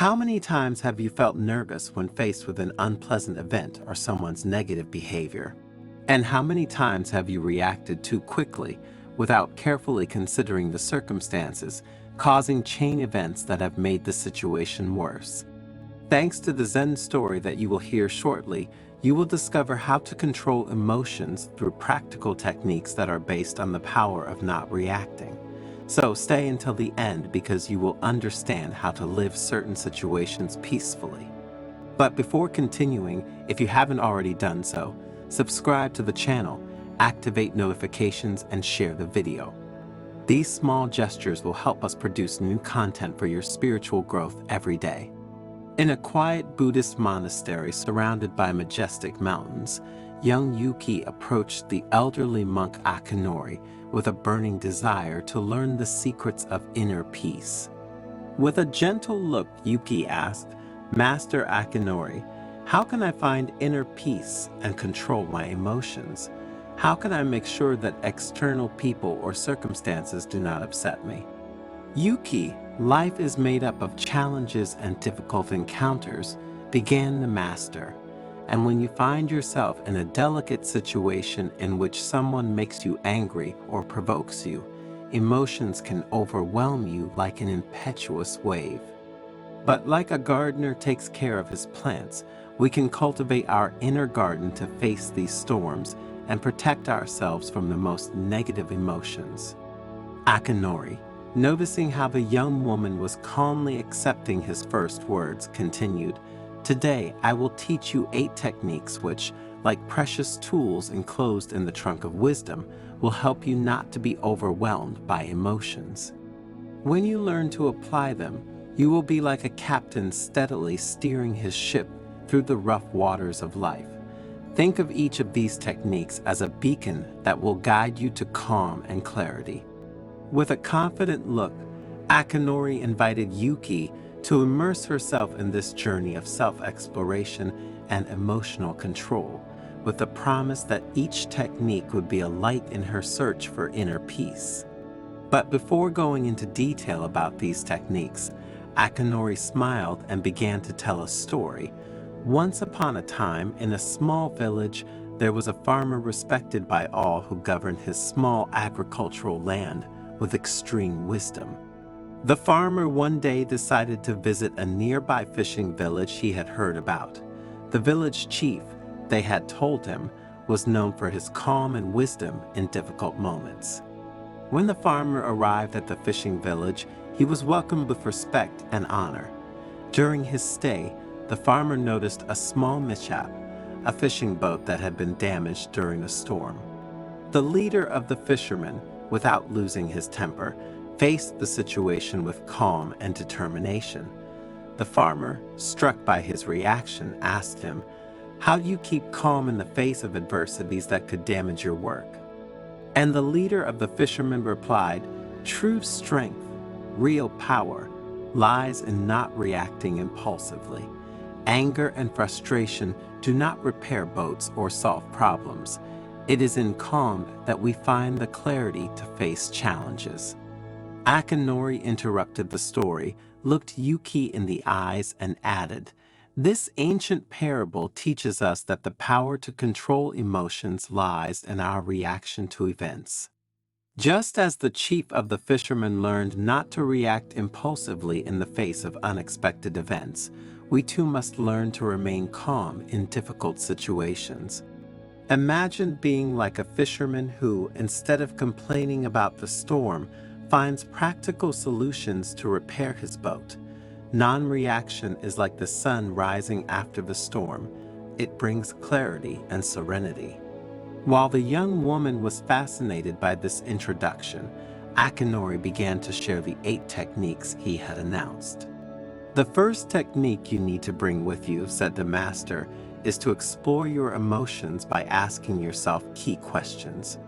How many times have you felt nervous when faced with an unpleasant event or someone's negative behavior? And how many times have you reacted too quickly without carefully considering the circumstances, causing chain events that have made the situation worse? Thanks to the Zen story that you will hear shortly, you will discover how to control emotions through practical techniques that are based on the power of not reacting. So stay until the end because you will understand how to live certain situations peacefully. But before continuing, if you haven't already done so, subscribe to the channel, activate notifications, and share the video. These small gestures will help us produce new content for your spiritual growth every day. In a quiet Buddhist monastery surrounded by majestic mountains, young Yuki approached the elderly monk Akinori with a burning desire to learn the secrets of inner peace. With a gentle look, Yuki asked, "Master Akinori, how can I find inner peace and control my emotions? How can I make sure that external people or circumstances do not upset me?" "Yuki, life is made up of challenges and difficult encounters," began the master. "And when you find yourself in a delicate situation in which someone makes you angry or provokes you, emotions can overwhelm you like an impetuous wave. But like a gardener takes care of his plants, we can cultivate our inner garden to face these storms and protect ourselves from the most negative emotions." Akinori, noticing how the young woman was calmly accepting his first words, continued, "Today I will teach you 8 techniques which, like precious tools enclosed in the trunk of wisdom, will help you not to be overwhelmed by emotions. When you learn to apply them, you will be like a captain steadily steering his ship through the rough waters of life. Think of each of these techniques as a beacon that will guide you to calm and clarity." With a confident look, Akinori invited Yuki to immerse herself in this journey of self-exploration and emotional control, with the promise that each technique would be a light in her search for inner peace. But before going into detail about these techniques, Akinori smiled and began to tell a story. Once upon a time, in a small village, there was a farmer respected by all who governed his small agricultural land with extreme wisdom. The farmer one day decided to visit a nearby fishing village he had heard about. The village chief, they had told him, was known for his calm and wisdom in difficult moments. When the farmer arrived at the fishing village, he was welcomed with respect and honor. During his stay, the farmer noticed a small mishap, a fishing boat that had been damaged during a storm. The leader of the fishermen, without losing his temper, faced the situation with calm and determination. The farmer, struck by his reaction, asked him, "How do you keep calm in the face of adversities that could damage your work?" And the leader of the fishermen replied, "True strength, real power, lies in not reacting impulsively. Anger and frustration do not repair boats or solve problems. It is in calm that we find the clarity to face challenges." Akinori interrupted the story, looked Yuki in the eyes, and added, "This ancient parable teaches us that the power to control emotions lies in our reaction to events. Just as the chief of the fishermen learned not to react impulsively in the face of unexpected events, we too must learn to remain calm in difficult situations. Imagine being like a fisherman who, instead of complaining about the storm, finds practical solutions to repair his boat. Non-reaction is like the sun rising after the storm. It brings clarity and serenity." While the young woman was fascinated by this introduction, Akinori began to share the 8 techniques he had announced. "The first technique you need to bring with you," said the master, "is to explore your emotions by asking yourself key questions.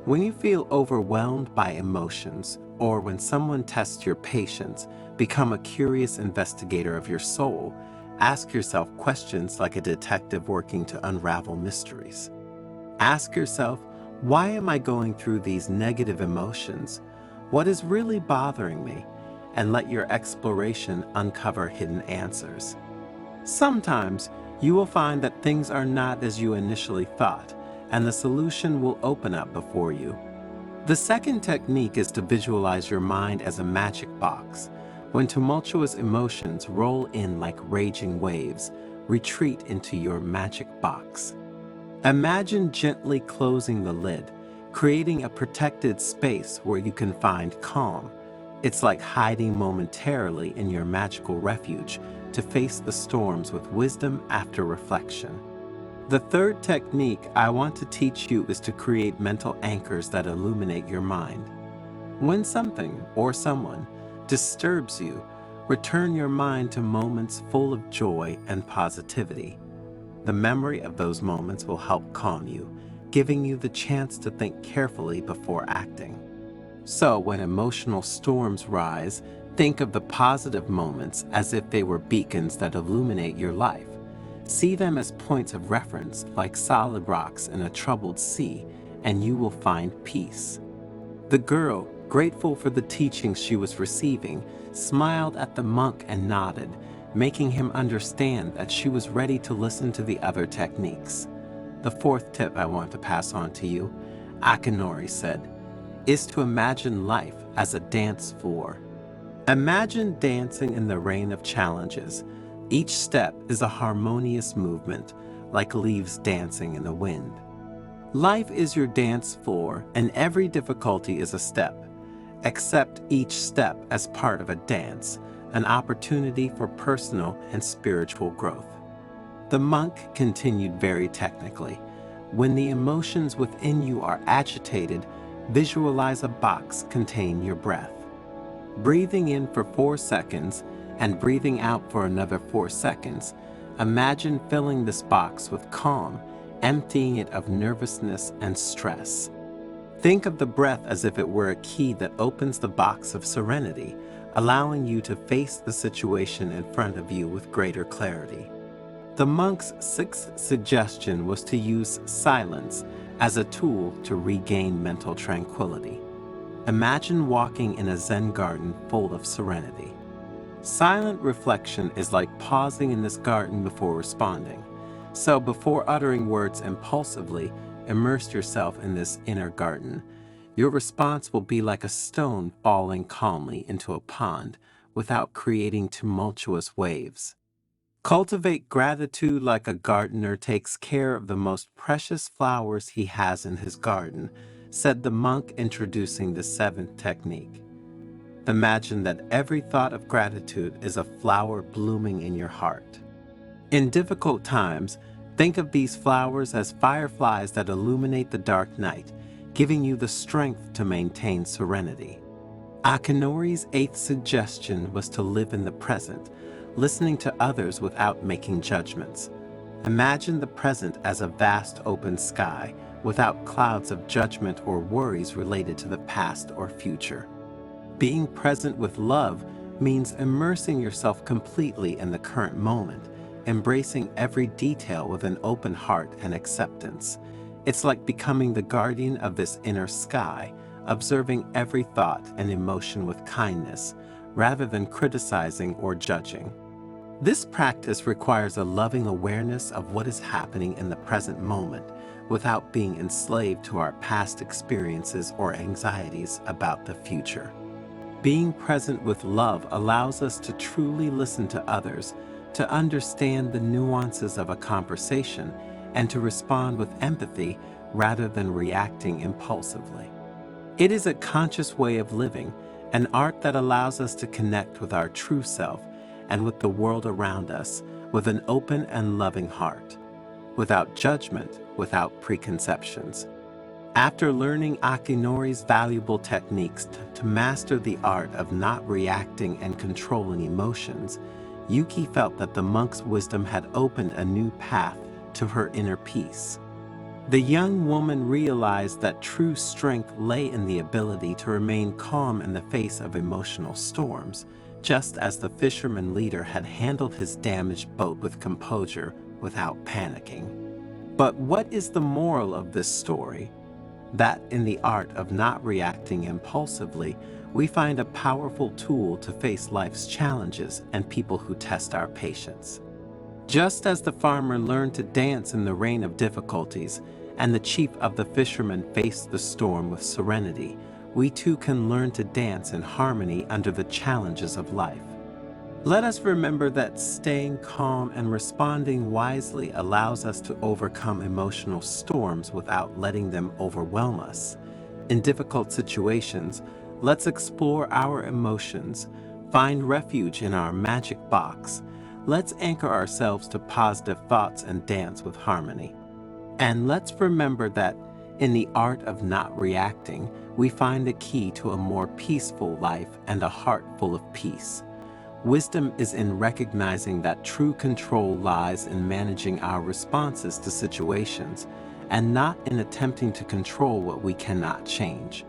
When you feel overwhelmed by emotions, or when someone tests your patience, become a curious investigator of your soul. Ask yourself questions like a detective working to unravel mysteries. Ask yourself, why am I going through these negative emotions? What is really bothering me? and let your exploration uncover hidden answers. Sometimes you will find that things are not as you initially thought, and the solution will open up before you. The second technique is to visualize your mind as a magic box. When tumultuous emotions roll in like raging waves, retreat into your magic box. Imagine gently closing the lid, creating a protected space where you can find calm. It's like hiding momentarily in your magical refuge to face the storms with wisdom after reflection. The third technique I want to teach you is to create mental anchors that illuminate your mind. When something or someone disturbs you, return your mind to moments full of joy and positivity. The memory of those moments will help calm you, giving you the chance to think carefully before acting. So when emotional storms rise, think of the positive moments as if they were beacons that illuminate your life. See them as points of reference, like solid rocks in a troubled sea, and you will find peace. The girl, grateful for the teachings she was receiving, smiled at the monk and nodded, making him understand that she was ready to listen to the other techniques. The fourth tip I want to pass on to you, Akinori said, is to imagine life as a dance floor. Imagine dancing in the rain of challenges. Each step is a harmonious movement, like leaves dancing in the wind. Life is your dance floor, and every difficulty is a step. Accept each step as part of a dance, an opportunity for personal and spiritual growth. The monk continued very technically. When the emotions within you are agitated, visualize a box containing your breath. Breathing in for 4 seconds and breathing out for another 4 seconds, imagine filling this box with calm, emptying it of nervousness and stress. Think of the breath as if it were a key that opens the box of serenity, allowing you to face the situation in front of you with greater clarity. The monk's sixth suggestion was to use silence as a tool to regain mental tranquility. Imagine walking in a Zen garden full of serenity. Silent reflection is like pausing in this garden before responding. So before uttering words impulsively, immerse yourself in this inner garden. Your response will be like a stone falling calmly into a pond without creating tumultuous waves. Cultivate gratitude like a gardener takes care of the most precious flowers he has in his garden, said the monk, introducing the seventh technique. Imagine that every thought of gratitude is a flower blooming in your heart. In difficult times, think of these flowers as fireflies that illuminate the dark night, giving you the strength to maintain serenity. Akinori's eighth suggestion was to live in the present, listening to others without making judgments. Imagine the present as a vast open sky, without clouds of judgment or worries related to the past or future. Being present with love means immersing yourself completely in the current moment, embracing every detail with an open heart and acceptance. It's like becoming the guardian of this inner sky, observing every thought and emotion with kindness, rather than criticizing or judging. This practice requires a loving awareness of what is happening in the present moment, without being enslaved to our past experiences or anxieties about the future. Being present with love allows us to truly listen to others, to understand the nuances of a conversation, and to respond with empathy rather than reacting impulsively. It is a conscious way of living, an art that allows us to connect with our true self and with the world around us with an open and loving heart, without judgment, without preconceptions. After learning Akinori's valuable techniques to master the art of not reacting and controlling emotions, Yuki felt that the monk's wisdom had opened a new path to her inner peace. The young woman realized that true strength lay in the ability to remain calm in the face of emotional storms, just as the fisherman leader had handled his damaged boat with composure without panicking. But what is the moral of this story? That in the art of not reacting impulsively, we find a powerful tool to face life's challenges and people who test our patience. Just as the farmer learned to dance in the rain of difficulties, and the chief of the fishermen faced the storm with serenity, we too can learn to dance in harmony under the challenges of life. Let us remember that staying calm and responding wisely allows us to overcome emotional storms without letting them overwhelm us. In difficult situations, let's explore our emotions, find refuge in our magic box. Let's anchor ourselves to positive thoughts and dance with harmony. And let's remember that in the art of not reacting, we find the key to a more peaceful life and a heart full of peace. Wisdom is in recognizing that true control lies in managing our responses to situations and not in attempting to control what we cannot change.